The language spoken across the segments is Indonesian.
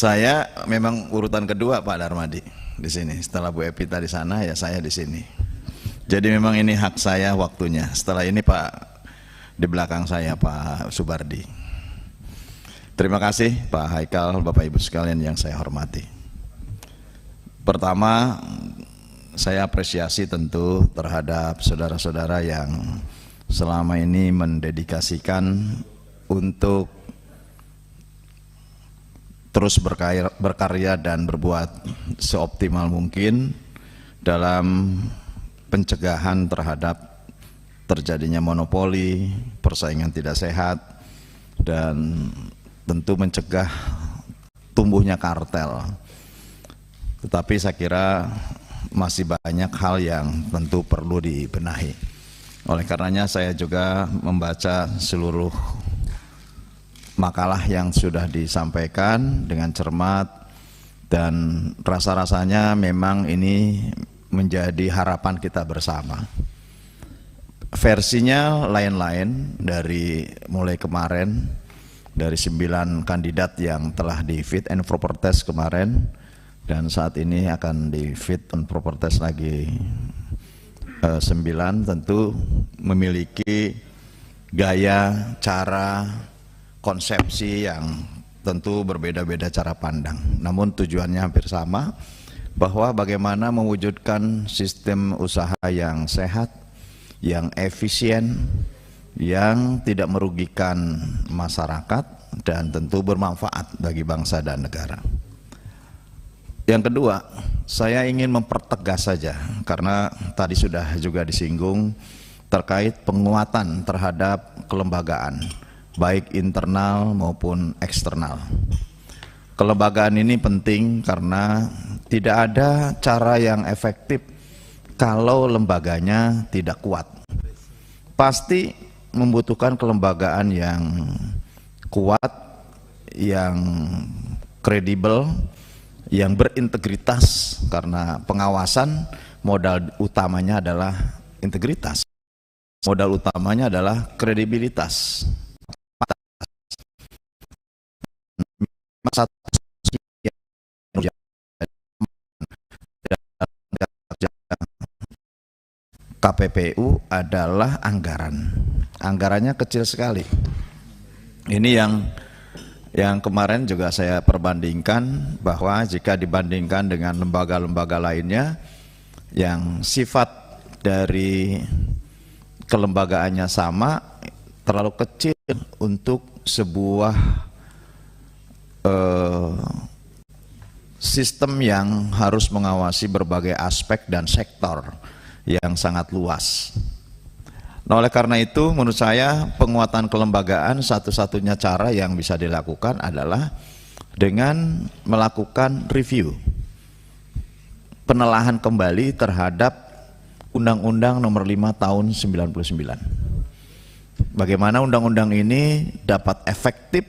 Saya memang urutan kedua Pak Darmadi di sini. Setelah Bu Epita di sana, ya saya di sini. Jadi memang ini hak saya waktunya. Setelah ini Pak, di belakang saya Pak Subardi. Terima kasih Pak Haikal, Bapak Ibu sekalian yang saya hormati. Pertama, saya apresiasi tentu terhadap saudara-saudara yang selama ini mendedikasikan untuk terus berkarya dan berbuat seoptimal mungkin dalam pencegahan terhadap terjadinya monopoli, persaingan tidak sehat, dan tentu mencegah tumbuhnya kartel. Tetapi saya kira masih banyak hal yang tentu perlu dibenahi. Oleh karenanya saya juga membaca seluruh makalah yang sudah disampaikan dengan cermat, dan rasa-rasanya memang ini menjadi harapan kita bersama. Versinya lain-lain dari mulai kemarin, dari 9 kandidat yang telah di fit and proper test kemarin, dan saat ini akan di fit and proper test lagi 9, tentu memiliki gaya, cara, konsepsi yang tentu berbeda-beda cara pandang. Namun tujuannya hampir sama, bahwa bagaimana mewujudkan sistem usaha yang sehat, yang efisien, yang tidak merugikan masyarakat, dan tentu bermanfaat bagi bangsa dan negara. Yang kedua, saya ingin mempertegas saja, karena tadi sudah juga disinggung terkait penguatan terhadap kelembagaan, baik internal maupun eksternal. Kelembagaan ini penting karena tidak ada cara yang efektif kalau lembaganya tidak kuat. Pasti membutuhkan kelembagaan yang kuat, yang kredibel, yang berintegritas, karena pengawasan modal utamanya adalah integritas. Modal utamanya adalah kredibilitas. KPPU adalah anggarannya kecil sekali. Ini yang kemarin juga saya perbandingkan, bahwa jika dibandingkan dengan lembaga-lembaga lainnya yang sifat dari kelembagaannya sama, terlalu kecil untuk sebuah sistem yang harus mengawasi berbagai aspek dan sektor yang sangat luas. Nah, oleh karena itu menurut saya penguatan kelembagaan satu-satunya cara yang bisa dilakukan adalah dengan melakukan review, penelahan kembali terhadap Undang-Undang Nomor 5 Tahun 99. Bagaimana undang-undang ini dapat efektif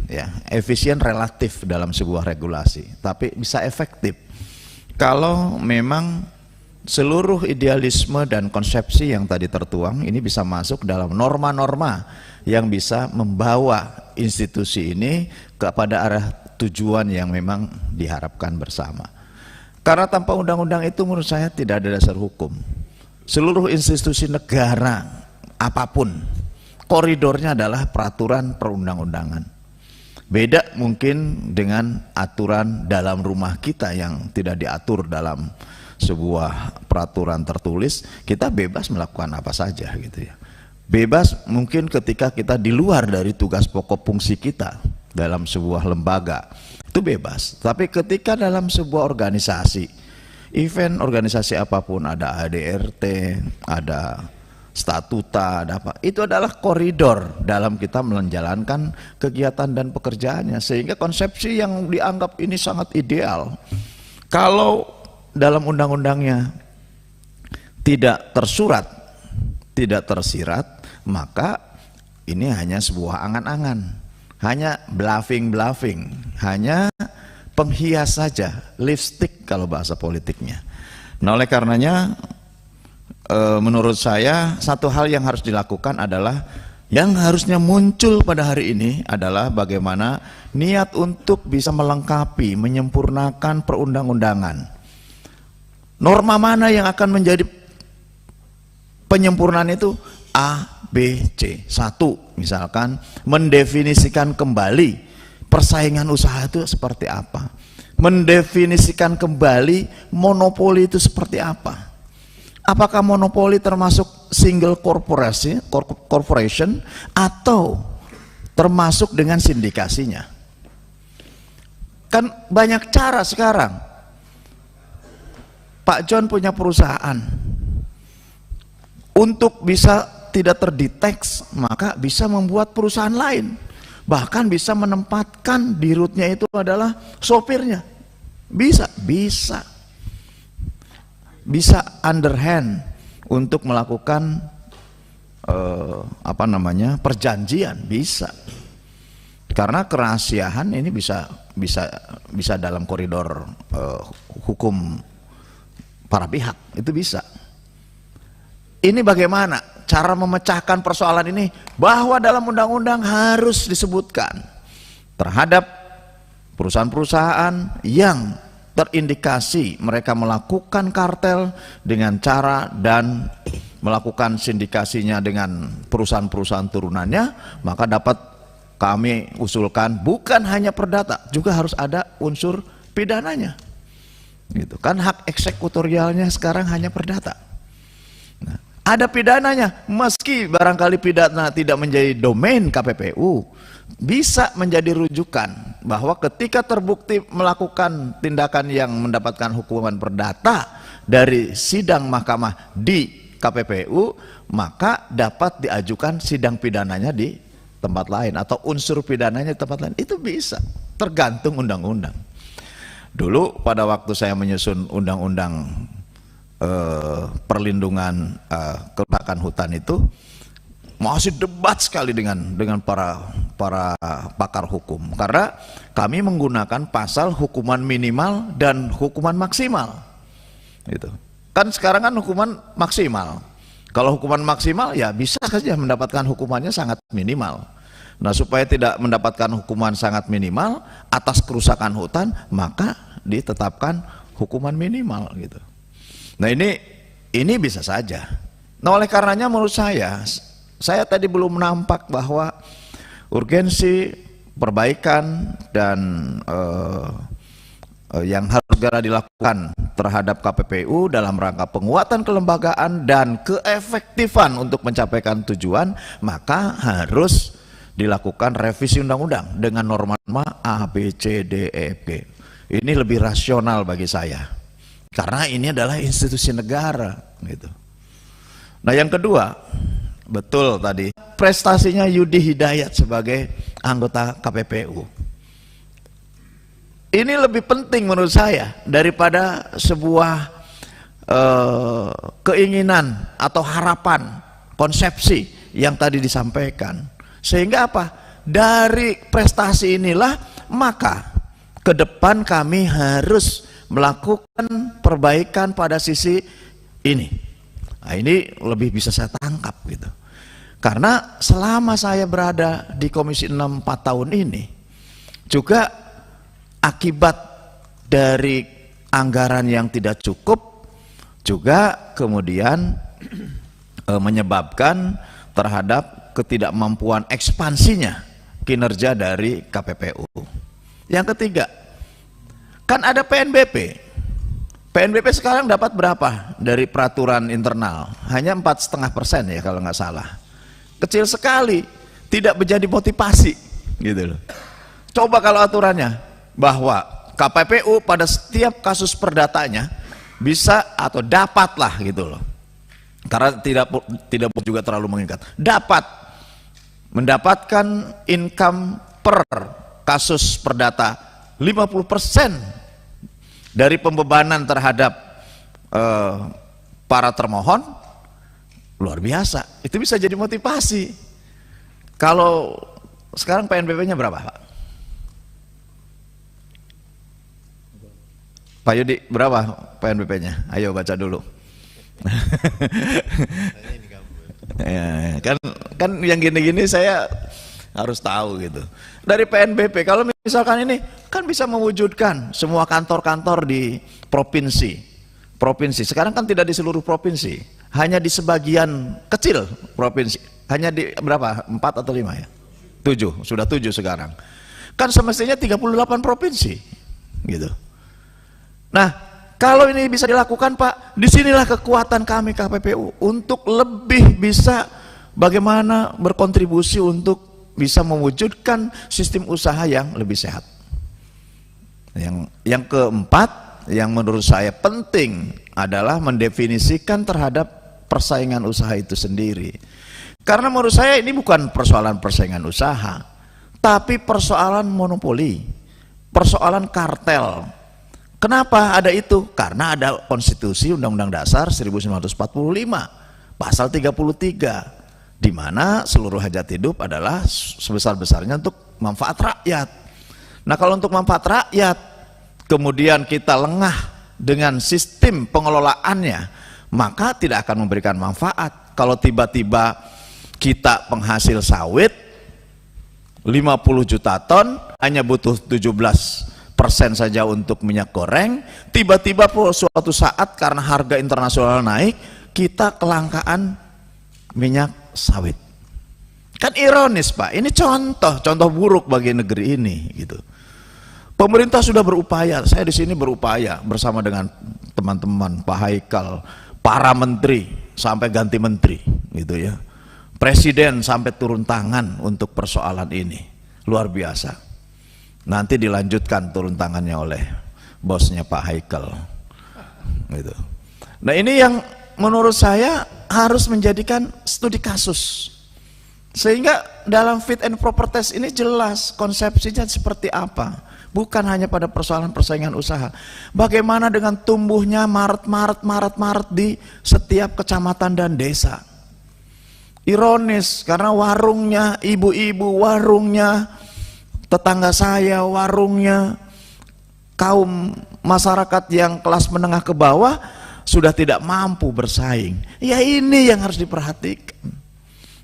ya, efisien relatif dalam sebuah regulasi, tapi bisa efektif kalau memang seluruh idealisme dan konsepsi yang tadi tertuang ini bisa masuk dalam norma-norma yang bisa membawa institusi ini kepada arah tujuan yang memang diharapkan bersama. Karena tanpa undang-undang itu menurut saya tidak ada dasar hukum. Seluruh institusi negara apapun, koridornya adalah peraturan perundang-undangan. Beda mungkin dengan aturan dalam rumah kita yang tidak diatur dalam sebuah peraturan tertulis. Kita bebas melakukan apa saja gitu ya. Bebas mungkin ketika kita di luar dari tugas pokok fungsi kita dalam sebuah lembaga, itu bebas. Tapi ketika dalam sebuah organisasi, event organisasi apapun, ada ADRT, ada statuta, ada apa, itu adalah koridor dalam kita menjalankan kegiatan dan pekerjaannya. Sehingga konsepsi yang dianggap ini sangat ideal, kalau dalam undang-undangnya tidak tersurat, tidak tersirat, maka ini hanya sebuah angan-angan, hanya bluffing, hanya penghias saja, lipstick kalau bahasa politiknya. Nah, oleh karenanya menurut saya satu hal yang harus dilakukan adalah Yang harusnya muncul pada hari ini adalah bagaimana niat untuk bisa melengkapi, menyempurnakan perundang-undangan. Norma mana yang akan menjadi penyempurnaan itu? A, B, C. Satu, misalkan mendefinisikan kembali persaingan usaha itu seperti apa, mendefinisikan kembali monopoli itu seperti apa. Apakah monopoli termasuk single corporation atau termasuk dengan sindikasinya? Kan banyak cara sekarang. Pak John punya perusahaan, untuk bisa tidak terdeteksi maka bisa membuat perusahaan lain, bahkan bisa menempatkan di rootnya itu adalah sopirnya, bisa underhand untuk melakukan perjanjian, bisa, karena kerahasiaan ini bisa dalam koridor hukum para pihak, itu bisa. Ini bagaimana cara memecahkan persoalan ini, bahwa dalam undang-undang harus disebutkan terhadap perusahaan-perusahaan yang terindikasi mereka melakukan kartel dengan cara dan melakukan sindikasinya dengan perusahaan-perusahaan turunannya, maka dapat kami usulkan bukan hanya perdata, juga harus ada unsur pidananya. Gitu kan, hak eksekutorialnya sekarang hanya perdata. Nah, ada pidananya, meski barangkali pidana tidak menjadi domain KPPU, bisa menjadi rujukan bahwa ketika terbukti melakukan tindakan yang mendapatkan hukuman perdata dari sidang mahkamah di KPPU, maka dapat diajukan sidang pidananya di tempat lain atau unsur pidananya di tempat lain. Itu bisa, tergantung undang-undang. Dulu pada waktu saya menyusun undang-undang perlindungan kebakaran hutan itu, masih debat sekali dengan para pakar hukum, karena kami menggunakan pasal hukuman minimal dan hukuman maksimal. Gitu. Kan sekarang kan hukuman maksimal. Kalau hukuman maksimal ya bisa saja mendapatkan hukumannya sangat minimal. Nah, supaya tidak mendapatkan hukuman sangat minimal atas kerusakan hutan, maka ditetapkan hukuman minimal gitu. Nah, ini bisa saja. Nah, oleh karenanya menurut saya tadi belum nampak bahwa urgensi perbaikan dan yang harus segera dilakukan terhadap KPPU dalam rangka penguatan kelembagaan dan keefektifan untuk mencapaikan tujuan, maka harus dilakukan revisi undang-undang dengan norma-norma A, B, C, D, E, F, G. Ini lebih rasional bagi saya, karena ini adalah institusi negara gitu. Nah, yang kedua, betul tadi prestasinya Yudi Hidayat sebagai anggota KPPU. Ini lebih penting menurut saya daripada sebuah keinginan atau harapan, konsepsi yang tadi disampaikan. Sehingga apa? Dari prestasi inilah maka ke depan kami harus melakukan perbaikan pada sisi ini. Nah, ini lebih bisa saya tangkap gitu. Karena selama saya berada di Komisi 6 4 tahun ini, juga akibat dari anggaran yang tidak cukup, juga kemudian menyebabkan terhadap ketidakmampuan ekspansinya kinerja dari KPPU. Yang ketiga, kan ada PNBP. PNBP sekarang dapat berapa dari peraturan internal? Hanya 4,5% ya kalau nggak salah. Kecil sekali, tidak menjadi motivasi gitu loh. Coba kalau aturannya bahwa KPPU pada setiap kasus perdatanya bisa atau dapatlah gitu loh. Karena tidak juga terlalu mengikat. Dapat mendapatkan income per kasus perdata 50% dari pembebanan terhadap para termohon, luar biasa. Itu bisa jadi motivasi. Kalau sekarang PNBP-nya berapa, Pak? Pak Yudi, berapa PNBP-nya? Ayo baca dulu. Ya, kan Kan yang gini-gini saya harus tahu gitu. Dari PNBP, kalau misalkan ini kan bisa mewujudkan semua kantor-kantor di provinsi. Sekarang kan tidak di seluruh provinsi, hanya di sebagian kecil provinsi. Hanya di berapa? 4 atau 5 ya? 7, sudah 7 sekarang. Kan semestinya 38 provinsi gitu. Nah, kalau ini bisa dilakukan Pak, disinilah kekuatan kami KPPU untuk lebih bisa bagaimana berkontribusi untuk bisa mewujudkan sistem usaha yang lebih sehat. Yang keempat, yang menurut saya penting adalah mendefinisikan terhadap persaingan usaha itu sendiri. Karena menurut saya ini bukan persoalan persaingan usaha, tapi persoalan monopoli, persoalan kartel. Kenapa ada itu? Karena ada konstitusi Undang-Undang Dasar 1945 pasal 33, di mana seluruh hajat hidup adalah sebesar-besarnya untuk manfaat rakyat. Nah, kalau untuk manfaat rakyat kemudian kita lengah dengan sistem pengelolaannya, maka tidak akan memberikan manfaat. Kalau tiba-tiba kita penghasil sawit 50 juta ton hanya butuh 17% saja untuk minyak goreng, tiba-tiba suatu saat karena harga internasional naik, kita kelangkaan minyak sawit. Kan ironis Pak, ini contoh buruk bagi negeri ini gitu. Pemerintah sudah berupaya, saya di sini berupaya bersama dengan teman-teman Pak Haikal, para menteri sampai ganti menteri gitu ya. Presiden sampai turun tangan untuk persoalan ini. Luar biasa. Nanti dilanjutkan turun tangannya oleh bosnya Pak Haikal. Gitu. Nah, ini yang menurut saya harus menjadikan studi kasus, sehingga dalam fit and proper test ini jelas konsepsinya seperti apa, bukan hanya pada persoalan persaingan usaha. Bagaimana dengan tumbuhnya Maret di setiap kecamatan dan desa. Ironis, karena warungnya ibu-ibu, warungnya tetangga saya, warungnya kaum masyarakat yang kelas menengah ke bawah sudah tidak mampu bersaing. Ya, ini yang harus diperhatikan.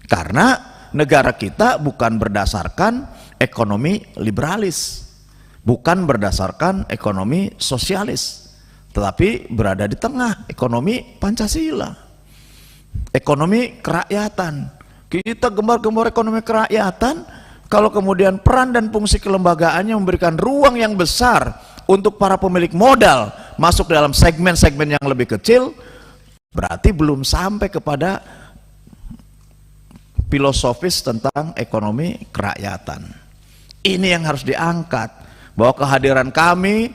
Karena negara kita bukan berdasarkan ekonomi liberalis, bukan berdasarkan ekonomi sosialis, tetapi berada di tengah ekonomi Pancasila, ekonomi kerakyatan. Kita gembar-gembar ekonomi kerakyatan, kalau kemudian peran dan fungsi kelembagaannya memberikan ruang yang besar untuk para pemilik modal masuk dalam segmen-segmen yang lebih kecil, berarti belum sampai kepada filosofis tentang ekonomi kerakyatan. Ini yang harus diangkat, bahwa kehadiran kami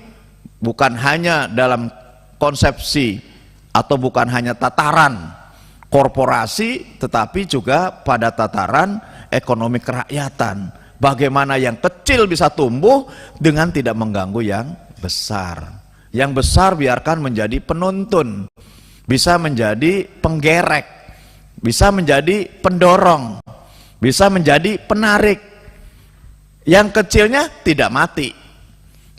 bukan hanya dalam konsepsi atau bukan hanya tataran korporasi, tetapi juga pada tataran ekonomi kerakyatan. Bagaimana yang kecil bisa tumbuh dengan tidak mengganggu yang besar. Yang besar biarkan menjadi penuntun, bisa menjadi penggerek, bisa menjadi pendorong, bisa menjadi penarik. Yang kecilnya tidak mati.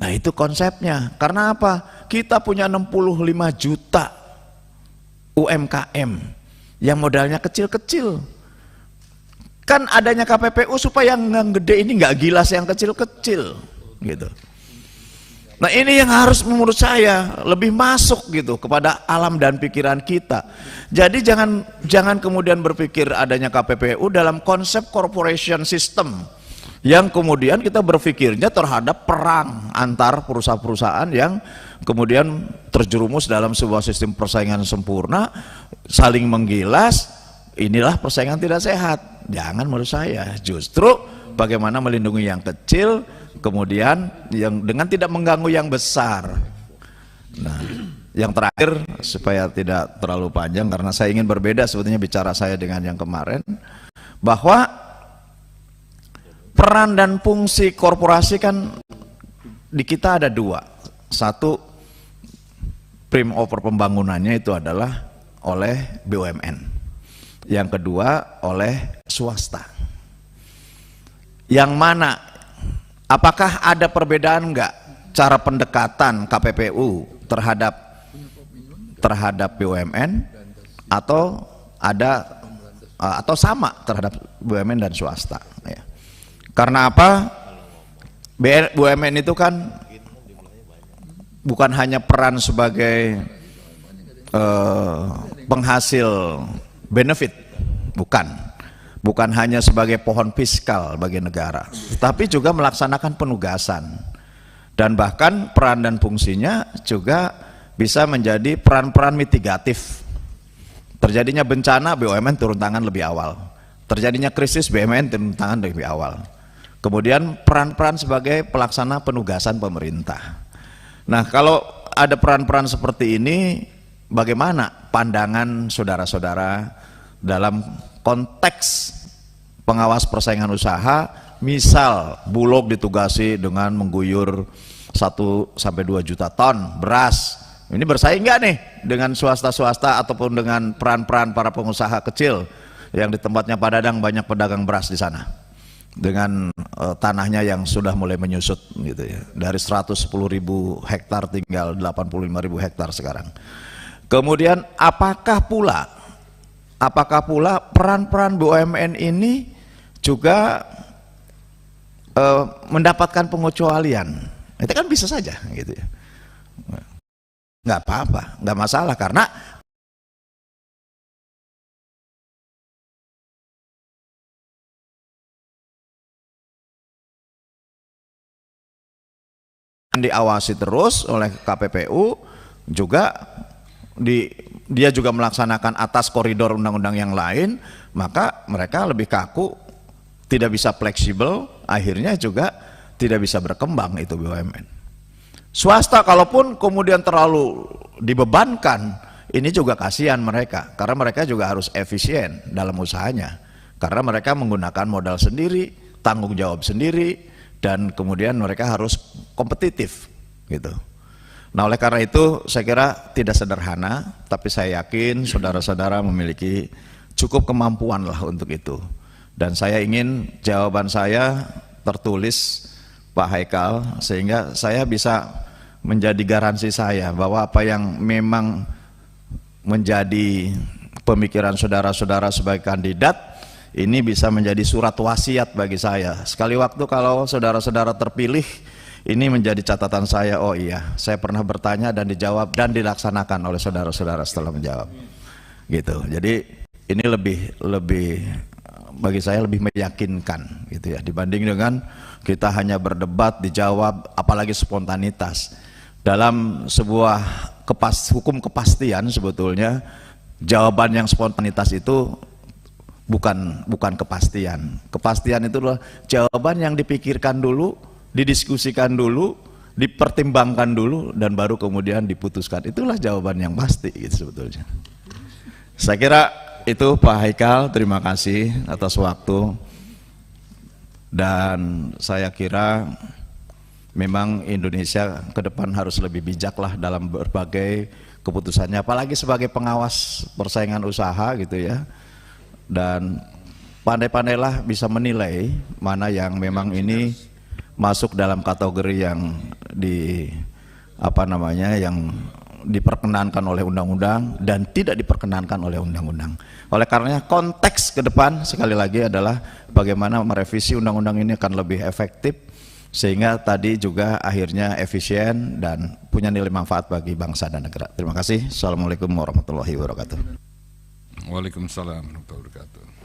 Nah, itu konsepnya. Karena apa? Kita punya 65 juta UMKM yang modalnya kecil-kecil. Kan adanya KPPU supaya yang gede ini nggak gilas yang kecil-kecil gitu. Nah, ini yang harus menurut saya lebih masuk gitu kepada alam dan pikiran kita. Jadi jangan kemudian berpikir adanya KPPU dalam konsep corporation system yang kemudian kita berpikirnya terhadap perang antar perusahaan-perusahaan yang kemudian terjerumus dalam sebuah sistem persaingan sempurna, saling menggilas. Inilah persaingan tidak sehat. Jangan, menurut saya justru bagaimana melindungi yang kecil, kemudian yang dengan tidak mengganggu yang besar. Nah, yang terakhir supaya tidak terlalu panjang karena saya ingin berbeda sebetulnya bicara saya dengan yang kemarin, bahwa peran dan fungsi korporasi kan di kita ada dua. Satu, prime over pembangunannya itu adalah oleh BUMN. Yang kedua oleh swasta. Yang mana, apakah ada perbedaan enggak cara pendekatan KPPU terhadap BUMN atau ada atau sama terhadap BUMN dan swasta. Ya. Karena apa? BUMN itu kan bukan hanya peran sebagai penghasil benefit, bukan hanya sebagai pohon fiskal bagi negara, tapi juga melaksanakan penugasan, dan bahkan peran dan fungsinya juga bisa menjadi peran-peran mitigatif. Terjadinya bencana, BUMN turun tangan lebih awal. Terjadinya krisis, BUMN turun tangan lebih awal. Kemudian peran-peran sebagai pelaksana penugasan pemerintah. Nah, kalau ada peran-peran seperti ini, bagaimana pandangan saudara-saudara dalam konteks pengawas persaingan usaha? Misal Bulog ditugasi dengan mengguyur 1 sampai 2 juta ton beras. Ini bersaing nggak nih dengan swasta-swasta ataupun dengan peran-peran para pengusaha kecil yang di tempatnya Pak Dadang banyak pedagang beras di sana dengan tanahnya yang sudah mulai menyusut gitu ya, dari 110.000 hektar tinggal 85.000 hektar sekarang. Kemudian apakah pula peran-peran BUMN ini juga mendapatkan pengecualian? Itu kan bisa saja gitu ya. Nggak apa-apa, nggak masalah, karena diawasi terus oleh KPPU juga, dia juga melaksanakan atas koridor undang-undang yang lain, maka mereka lebih kaku, tidak bisa fleksibel, akhirnya juga tidak bisa berkembang itu BUMN. Swasta kalaupun kemudian terlalu dibebankan, ini juga kasihan mereka, karena mereka juga harus efisien dalam usahanya, karena mereka menggunakan modal sendiri, tanggung jawab sendiri, dan kemudian mereka harus kompetitif gitu. Nah, oleh karena itu saya kira tidak sederhana, tapi saya yakin saudara-saudara memiliki cukup kemampuan lah untuk itu. Dan saya ingin jawaban saya tertulis, Pak Haikal, sehingga saya bisa menjadi garansi saya bahwa apa yang memang menjadi pemikiran saudara-saudara sebagai kandidat ini bisa menjadi surat wasiat bagi saya. Sekali waktu kalau saudara-saudara terpilih, ini menjadi catatan saya, oh iya, saya pernah bertanya dan dijawab dan dilaksanakan oleh saudara-saudara setelah menjawab. Gitu. Jadi ini lebih bagi saya lebih meyakinkan gitu ya, dibanding dengan kita hanya berdebat, dijawab, apalagi spontanitas. Dalam sebuah hukum kepastian sebetulnya jawaban yang spontanitas itu bukan kepastian. Kepastian itu adalah jawaban yang dipikirkan dulu, didiskusikan dulu, dipertimbangkan dulu, dan baru kemudian diputuskan. Itulah jawaban yang pasti gitu sebetulnya. Saya kira itu Pak Haikal, terima kasih atas waktu. Dan saya kira memang Indonesia ke depan harus lebih bijak lah dalam berbagai keputusannya, apalagi sebagai pengawas persaingan usaha gitu ya. Dan pandai-pandailah bisa menilai mana yang memang ini masuk dalam kategori yang yang diperkenankan oleh undang-undang dan tidak diperkenankan oleh undang-undang. Oleh karenanya konteks ke depan sekali lagi adalah bagaimana merevisi undang-undang ini akan lebih efektif, sehingga tadi juga akhirnya efisien dan punya nilai manfaat bagi bangsa dan negara. Terima kasih. Assalamualaikum warahmatullahi wabarakatuh. Waalaikumsalam warahmatullahi wabarakatuh.